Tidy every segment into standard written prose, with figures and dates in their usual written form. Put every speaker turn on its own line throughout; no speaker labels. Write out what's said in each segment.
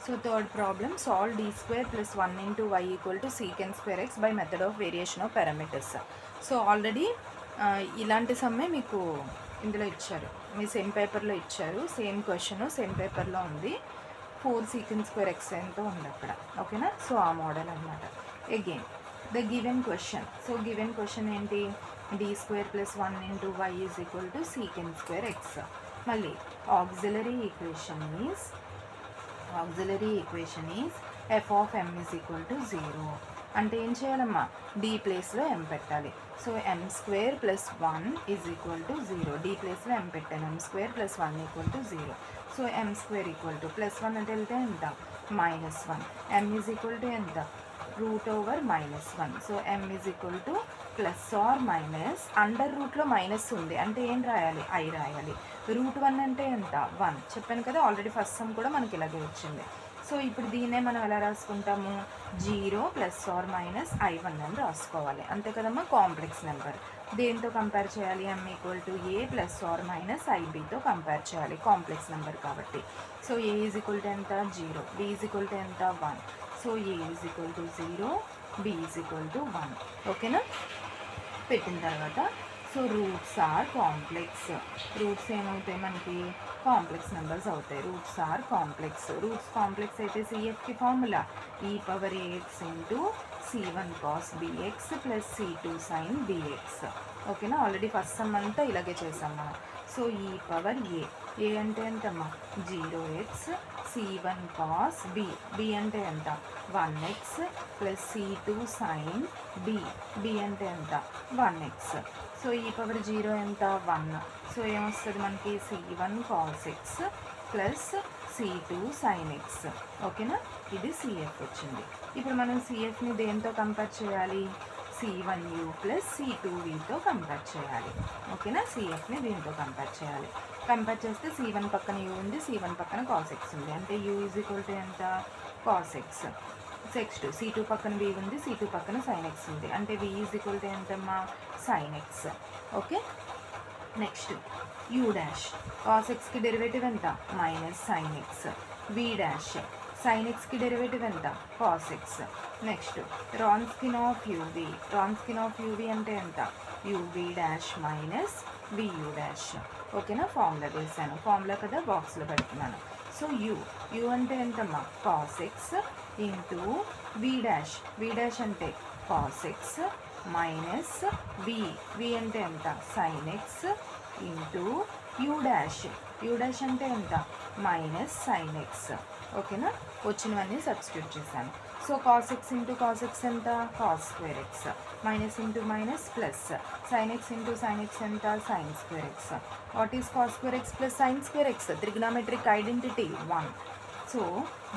So third problem, solve d square plus 1 into y equal to secant square x by method of variation of parameters. So already ఇలాంటి సమ్మే మీకు ఇందులో ఇచ్చారు, మీ same పేపర్లో ఇచ్చారు. Same question same పేపర్లో ఉంది. 4 secant square x ఎంతో ఉంది అక్కడ. ఓకేనా? సో ఆ మోడల్ అనమాట. Again the given question. So given question ఏంటి? d square plus 1 into y is equal to secant square x. మళ్ళీ auxiliary equation is f of m is equal to 0. అంటే ఏం చేయాలమ్మా? d ప్లేస్లో m పెట్టాలి. So m square plus 1 is equal to 0. d ప్లేస్లో m పెట్టాను. m square plus 1 equal to 0. So m square equal to plus 1 అంటే వెళ్తే ఎంత? -1. m ఈజ్ ఈక్వల్ టు ఎంత? √(-1). So m is equal to plus or minus, under రూట్లో minus ఉంది అంటే ఏం రాయాలి? i రాయాలి. √1 అంటే ఎంత? 1. చెప్పాను కదా ఆల్రెడీ ఫస్ట్ సమ్ కూడా మనకి ఇలాగే వచ్చింది. సో ఇప్పుడు దీన్నే మనం ఎలా రాసుకుంటాము? 0 ± i1 అని రాసుకోవాలి. అంతే కదమ్మా? Complex number. దేంతో కంపేర్ చేయాలి? m = a ± ib కంపేర్ చేయాలి, కాంప్లెక్స్ నెంబర్ కాబట్టి. సో a = ఎంత? 0. b = ఎంత? 1. So a = 0, b = 1. ఓకేనా? పెట్టిన తర్వాత so roots are complex. Roots ఏమవుతాయి మనకి? కాంప్లెక్స్ నెంబర్స్ అవుతాయి. Roots are complex. Roots complex అయితే సిఎఫ్కి formula e⁴x c1 cos bx + c2 sin bx. ఓకేనా? ఆల్రెడీ ఫస్ట్ సమ్ అంతా ఇలాగే చేసాం మనం. సో e⁴a అంటే ఎంతమ్మా? 0x c1 cos b అంటే ఎంత? 1x + c2 sin b అంటే ఎంత? 1x. సో e⁴0 ఎంత? 1. సో ఏమొస్తుంది మనకి? c1 cos x + c2 sin x. ఓకేనా? ఇది సిఎఫ్ వచ్చింది. ఇప్పుడు మనం సిఎఫ్ని దేంతో కంపేర్ చేయాలి? c1u + c2vతో కంపేర్ చేయాలి. ఓకేనా? సిఎఫ్ని దీంతో కంపేర్ చేయాలి. కంపేర్ చేస్తే c1 పక్కన u ఉంది, c1 పక్కన cos x ఉంది. అంటే u = ఎంత? cos x. నెక్స్ట్ c2 పక్కన v ఉంది, c2 పక్కన sin x ఉంది. అంటే v = ఎంతమ్మా? sin x. Okay. Next u'. cos xకి డెరివేటివ్ ఎంత? -sin x. v' sin xకి డెరివేటివ్ ఎంత? cos x. Next Wronskian of uv అంటే ఎంత? uv' - vu'. ఓకేనా? ఫార్ములా వేసాను. ఫార్ములా కదా బాక్స్లో పెడుతున్నాను. సో u అంటే ఎంతమ్మా? cos x ఇంటూ v' అంటే cos x మైనస్ v అంటే ఎంత? sin x ఇంటూ u' అంటే ఎంత? -sin x. ఓకేనా? వచ్చినవన్నీ సబ్స్టిట్యూట్ చేశాను. So cos x into cos x ఎంత? cos square x. Minus into minus plus, sin x into sin x ఎంత? sin square x. What is cos square x + sin square x? Trigonometric identity 1. So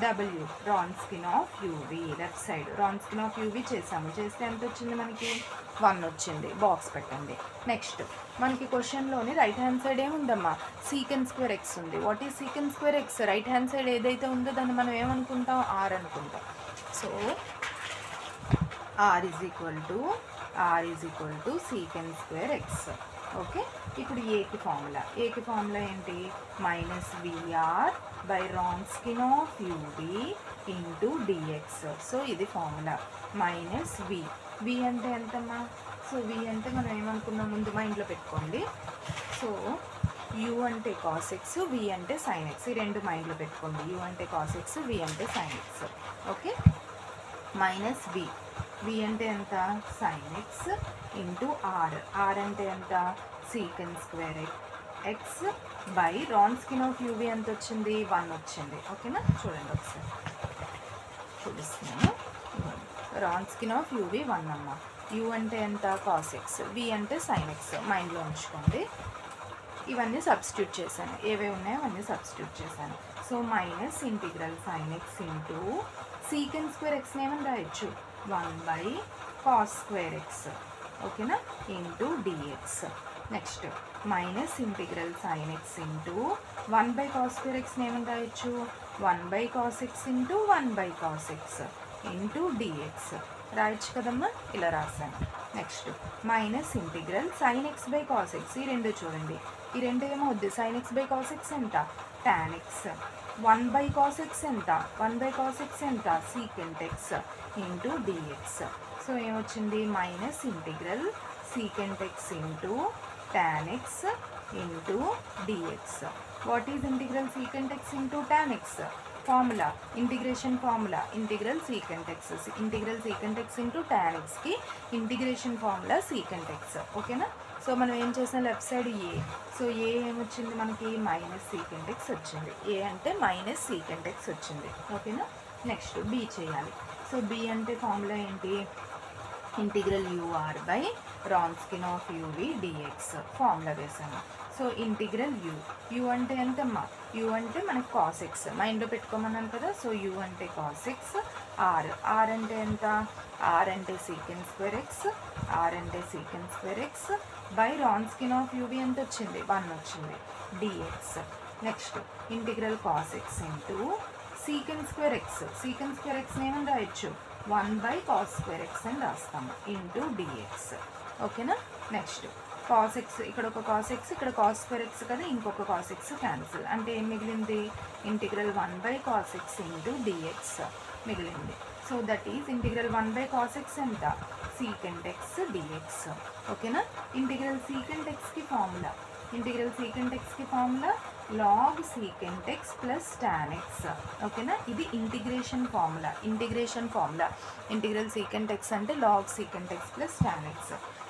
w Wronskian of uv. Left side Wronskian of uv చేసాము. చేస్తే ఎంత వచ్చింది మనకి? 1 వచ్చింది. Box పెట్టండి. Next మనకి క్వశ్చన్లోని రైట్ హ్యాండ్ సైడ్ ఏముందమ్మా? secant square x ఉంది. What is secant square x? Right hand side ఏదైతే ఉందో దాన్ని మనం ఏమనుకుంటాం? r అనుకుంటాం. So r = secant square x. Okay. ఇప్పుడు ఏకి ఫార్ములా ఏంటి? -vr/Wronskian of uv into dx. So ఇది ఫార్ములా. -v అంటే ఎంతమ్మా? సో v అంటే మనం ఏమనుకున్నాం? ముందు మైండ్లో పెట్టుకోండి. సో u అంటే cos x, v అంటే sin x. ఈ రెండు మైండ్లో పెట్టుకోండి. u అంటే cos x, v అంటే sin x. ఓకే. -v అంటే ఎంత? sin x ఇంటూ r అంటే ఎంత? secant square x by Wronskian of uv ఎంత వచ్చింది? 1 వచ్చింది. ఓకేనా? చూడండి ఒకసారి చూపిస్తున్నాను. రాన్స్కిన్ ఆఫ్ uv 1 అమ్మ. u అంటే ఎంత? cos x, v అంటే sin x. మైండ్లో ఉంచుకోండి. ఇవన్నీ సబ్స్టిట్యూట్ చేశాను. ఏవే ఉన్నాయో అవన్నీ సబ్స్టిట్యూట్ చేశాను. So minus integral sin x into secant square x ఏమని రాయొచ్చు? 1/cos square x. ఓకేనా? Into dx. Next minus integral sin x into 1/cos square x ఏమని రాయొచ్చు? 1/cos x into 1/cos x into dx రాయొచ్చు కదమ్మా? ఇలా రాశాను. Next minus integral sin x/cos x. ఈ రెండు చూడండి. ఈ రెండు ఏమవుద్ది? sin x/cos x ఎంత? tan x 1 by cos x ఎంత 1 by cos x ఎంత secant x into dx. So ఏమొచ్చింది minus integral secant x into tan x into dx. What is integral secant x into tan x? Formula integration formula integral secant x into tan x కి integration formula secant x. ఓకేనా? So మనం ఏం చేసాం left side A. So A ఏమొచ్చింది మనకి minus secant x వచ్చింది. ఏ అంటే minus secant x వచ్చింది. ఓకేనా? నెక్స్ట్ బి చేయాలి. సో బి అంటే ఫార్ములా ఏంటి integral ur by Wronskian of uv dx formula వేసాము. సో ఇంటిగ్రల్ u అంటే ఎంతమ్మా u అంటే మనకి కాస్ ఎక్స్ మైండ్లో పెట్టుకోమన్నాను కదా. సో u అంటే కాస్ ఎక్స్ r అంటే ఎంత r అంటే secant square x by Wronskian of uv ఎంత వచ్చింది 1 వచ్చింది dx. Next integral cos x into secant square x ఏమని రాయొచ్చు 1 బై కాస్ స్క్వేర్ ఎక్స్ అని రాస్తాము ఇంటూ dx. ఓకేనా? నెక్స్ట్ కాస్ ఎక్స్ ఇక్కడ ఒక కాస్ ఎక్స్ ఇక్కడ కాస్ స్క్వేర్ ఎక్స్ కదా, ఇంకొక కాస్ ఎక్స్ క్యాన్సిల్ అంటే ఏం మిగిలింది integral 1 by cos x into dx మిగిలింది. So that is integral 1 by cos x ఎంత సీకెంట్ ఎక్స్ dx. ఓకేనా? ఇంటిగ్రల్ సీకెంట్ ఎక్స్కి formula log secant x plus tan x. ఓకేనా? ఇది integration formula integral secant x అంటే log secant x plus tan x.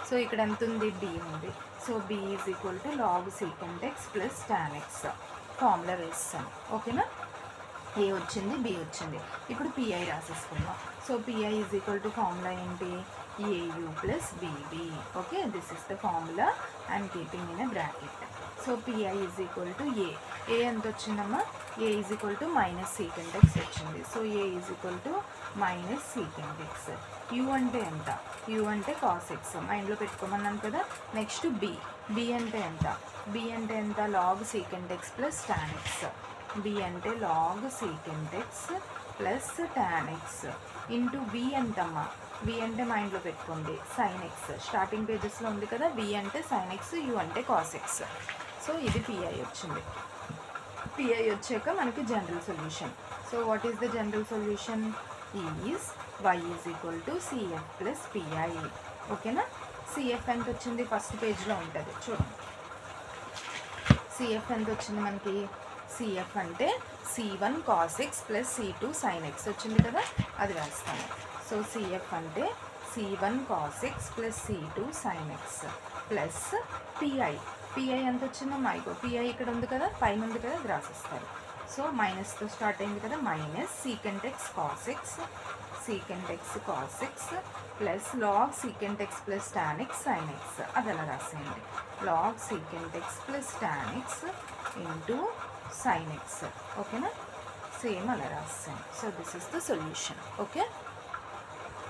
సో ఇక్కడ ఎంత ఉంది b ఉంది. So b is equal to log secant x plus tan x formula వేస్తాను. ఓకేనా? ఏ వచ్చింది బి వచ్చింది. ఇప్పుడు పిఐ రాసేసుకుందాం. So PI is equal to formula ఏంటి au plus bb. Okay, this is the formula I'm keeping in a bracket. So PI is equal to A ఎంత వచ్చిందమ్మా A is equal to minus secant x వచ్చింది. So A is equal to minus secant x. U అంటే ఎంత you అంటే cos X మైండ్లో పెట్టుకోమన్నాను కదా. Next B అంటే ఎంత log secant x plus tan x. B అంటే log secant x plus tan x into V ఎంతమ్మా వి అంటే మైండ్లో పెట్టుకోండి సైన్ ఎక్స్ స్టార్టింగ్ పేజెస్లో ఉంది కదా. వి అంటే సైన్ ఎక్స్ యూ అంటే కాస్ ఎక్స్. సో ఇది పిఐ వచ్చింది. పిఐ వచ్చాక మనకి general solution. So what is the general solution is y is equal to CF plus PI. ఓకేనా? సిఎఫ్ ఎంత వచ్చింది ఫస్ట్ పేజ్లో ఉంటుంది చూడండి. సిఎఫ్ ఎంత వచ్చింది మనకి సిఎఫ్ అంటే c1 cos x plus c2 sin x వచ్చింది కదా, అది వేస్తాము. సో సిఎఫ్ అంటే c1 cos x plus c2 sin x plus pi ఎంత వచ్చిందో మైకో పిఐ ఇక్కడ ఉంది కదా పైన ఉంది కదా, అది రాసిస్తారు. సో మైనస్తో స్టార్ట్ అయింది కదా minus secant x cos x plus log secant x plus tan x sin x అది అలా రాసేయండి. log secant x plus tan x into sin x. ఓకేనా? సేమ్ అలా రాస్తాను. So this is the solution. Okay.